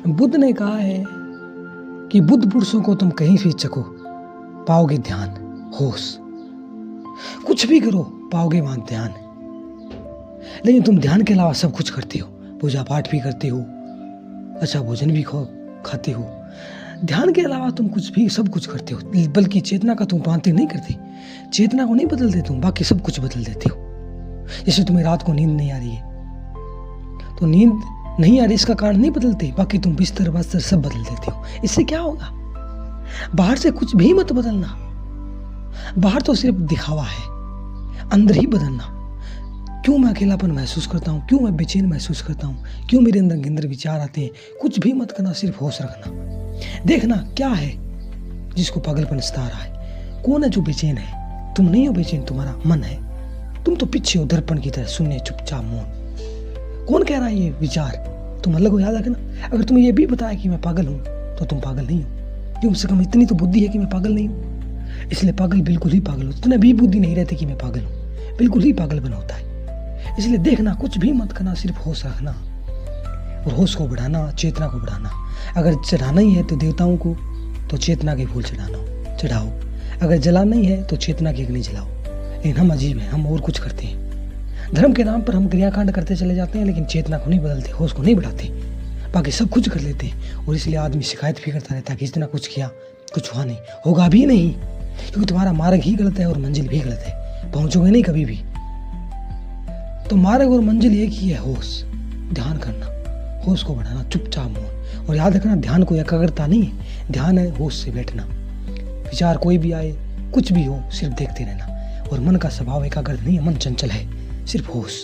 बुद्ध ने कहा है कि बुद्ध पुरुषों को तुम कहीं भी चखो, पाओगे ध्यान, होश। कुछ भी करो पाओगे वहां ध्यान। लेकिन तुम ध्यान के अलावा सब कुछ करते हो, पूजा पाठ भी करते हो, अच्छा भोजन भी खाते हो। ध्यान के अलावा तुम कुछ भी सब कुछ करते हो, बल्कि चेतना का तुम पांति नहीं करते। चेतना को नहीं बदलते तुम, बाकी सब कुछ बदल देते हो। जैसे तुम्हें रात को नींद नहीं आ रही है, तो नींद नहीं आ रही इसका कारण नहीं बदलते, बाकी तुम बिस्तर बस्तर सब बदल देते हो। इससे क्या होगा? बाहर से कुछ भी मत बदलना, बाहर तो सिर्फ दिखावा है, अंदर ही बदलना। क्यों मैं अकेलापन महसूस करता हूँ, क्यों मैं बेचैन महसूस करता हूँ, क्यों मेरे अंदर विचार आते हैं, कुछ भी मत करना, सिर्फ होश रखना। देखना क्या है जिसको पागलपन सता रहा है, कौन है जो बेचैन है। तुम नहीं हो बेचैन, तुम्हारा मन है। तुम तो पीछे हो दर्पण की तरह, सुनने चुपचाप मौन। कौन कह रहा है ये विचार? तुम अलग हो, याद रखना। अगर तुम्हें ये भी बताया कि मैं पागल हूँ तो तुम पागल नहीं हो। कम से कम इतनी तो बुद्धि है कि मैं पागल नहीं हूँ। इसलिए पागल बिल्कुल ही पागल होता। तुम्हें भी बुद्धि नहीं रहती कि मैं पागल हूँ, बिल्कुल ही पागलपन होता है। इसलिए देखना, कुछ भी मत करना, सिर्फ होश रखना और होश को बढ़ाना, चेतना को बढ़ाना। अगर चढ़ाना ही है तो देवताओं को, तो चेतना के फूल चढ़ाओ। अगर जलाना ही है तो चेतना की अग्नि जलाओ। लेकिन हम अजीब हैं, हम और कुछ करते हैं। धर्म के नाम पर हम क्रियाकांड करते चले जाते हैं, लेकिन चेतना को नहीं बदलते, होश को नहीं बढ़ाते, बाकी सब कुछ कर लेते हैं। और इसलिए आदमी शिकायत भी करता रहता है कि इतना कुछ किया, कुछ हुआ नहीं, होगा भी नहीं, क्योंकि तुम्हारा मार्ग ही गलत है और मंजिल भी गलत है। पहुंचोगे नहीं कभी भी। तो मार्ग और मंजिल एक ही है, होश, ध्यान करना, होश को बढ़ाना, चुपचाप मौन। और याद रखना, ध्यान कोई एकाग्रता नहीं है, ध्यान है होश से बैठना। विचार कोई भी आए, कुछ भी हो, सिर्फ देखते रहना। और मन का स्वभाव एकाग्र नहीं है, मन चंचल है, सिर्फ होश।